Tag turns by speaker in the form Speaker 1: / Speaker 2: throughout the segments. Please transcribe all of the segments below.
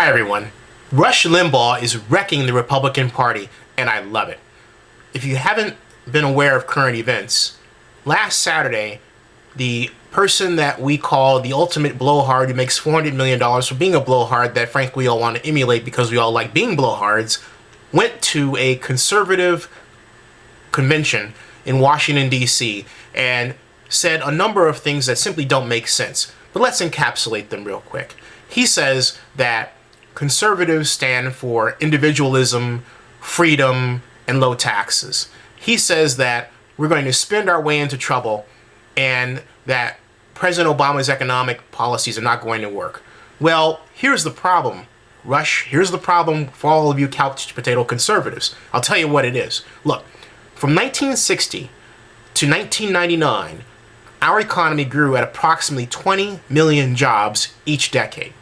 Speaker 1: Hi everyone. Rush Limbaugh is wrecking the Republican Party, and I love it. If you haven't been aware of current events, last Saturday, the person that we call the ultimate blowhard who makes $400 million for being a blowhard that frankly we all want to emulate because we all like being blowhards, went to a conservative convention in Washington, D.C. and said a number of things that simply don't make sense. But let's encapsulate them real quick. He says that conservatives stand for individualism, freedom, and low taxes. He says that we're going to spend our way into trouble and that President Obama's economic policies are not going to work. Well, here's the problem, Rush. Here's the problem for all of you couch potato conservatives. I'll tell you what it is. Look, from 1960 to 1999, our economy grew at approximately 20 million jobs each decade.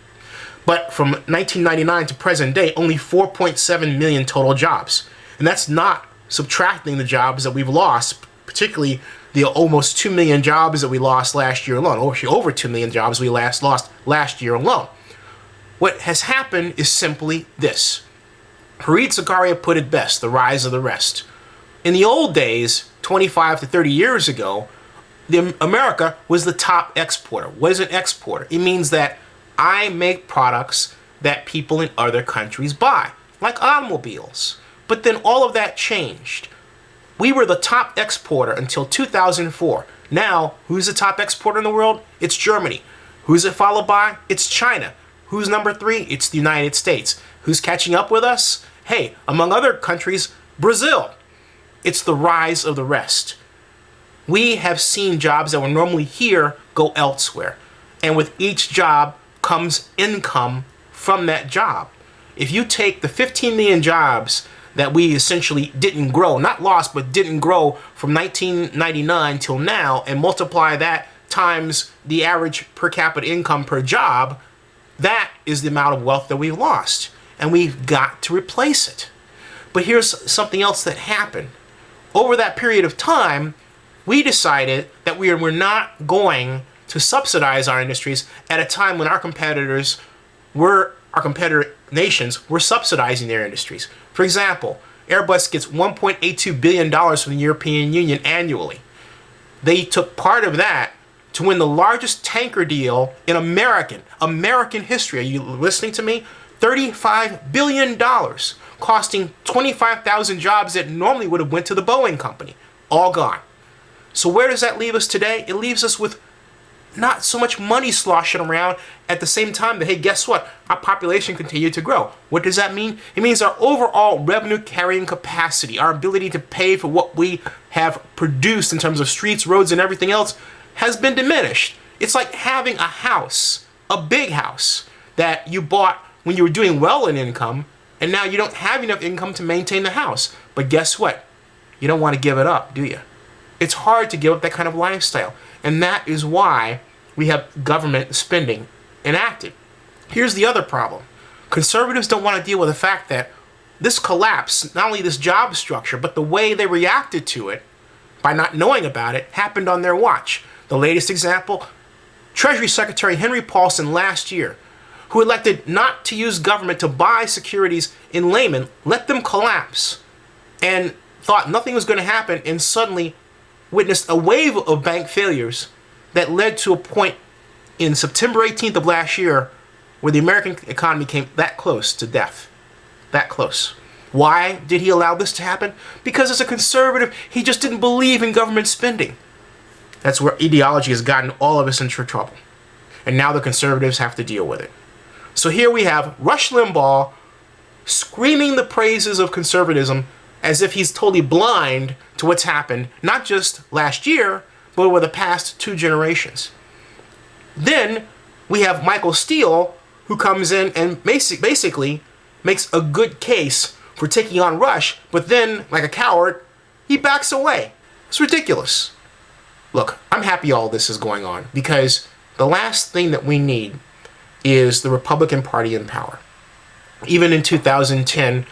Speaker 1: But from 1999 to present day, only 4.7 million total jobs. And that's not subtracting the jobs that we've lost, particularly the almost 2 million jobs that we lost last year alone, or over 2 million jobs we lost last year alone. What has happened is simply this. Fareed Zakaria put it best, the rise of the rest. In the old days, 25 to 30 years ago, America was the top exporter. What is an exporter? It means that I make products that people in other countries buy, like automobiles. But then all of that changed. We were the top exporter until 2004. Now, who's the top exporter in the world? It's Germany. Who's it followed by? It's China. Who's number 3? It's the United States. Who's catching up with us? Hey, among other countries, Brazil. It's the rise of the rest. We have seen jobs that were normally here go elsewhere. And with each job comes income from that job. If you take the 15 million jobs that we essentially didn't grow, not lost, but didn't grow from 1999 till now, and multiply that times the average per capita income per job, that is the amount of wealth that we lost. And we've got to replace it. But here's something else that happened. Over that period of time, we decided that we were not going to subsidize our industries at a time when our competitor nations were subsidizing their industries. For example, Airbus gets $1.82 billion from the European Union annually. They took part of that to win the largest tanker deal in American history. Are you listening to me? $35 billion, costing 25,000 jobs that normally would have went to the Boeing company. All gone. So where does that leave us today? It leaves us with not so much money sloshing around at the same time that, hey, guess what? Our population continued to grow. What does that mean? It means our overall revenue carrying capacity, our ability to pay for what we have produced in terms of streets, roads, and everything else has been diminished. It's like having a house, a big house that you bought when you were doing well in income, and now you don't have enough income to maintain the house. But guess what? You don't want to give it up, do you? It's hard to give up that kind of lifestyle. And that is why we have government spending enacted. Here's the other problem. Conservatives don't want to deal with the fact that this collapse, not only this job structure, but the way they reacted to it by not knowing about it, happened on their watch. The latest example, Treasury Secretary Henry Paulson last year, who elected not to use government to buy securities in layman, let them collapse and thought nothing was going to happen, and suddenly witnessed a wave of bank failures that led to a point in September 18th of last year where the American economy came that close to death. That close. Why did he allow this to happen? Because as a conservative, he just didn't believe in government spending. That's where ideology has gotten all of us into trouble. And now the conservatives have to deal with it. So here we have Rush Limbaugh screaming the praises of conservatism as if he's totally blind to what's happened, not just last year, but over the past 2 generations. Then we have Michael Steele, who comes in and basically makes a good case for taking on Rush, but then, like a coward, he backs away. It's ridiculous. Look, I'm happy all this is going on, because the last thing that we need is the Republican Party in power. Even in 2010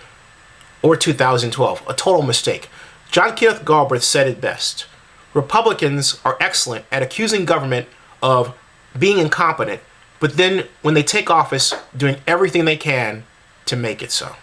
Speaker 1: or 2012, a total mistake. John Kenneth Galbraith said it best. Republicans are excellent at accusing government of being incompetent, but then when they take office, doing everything they can to make it so.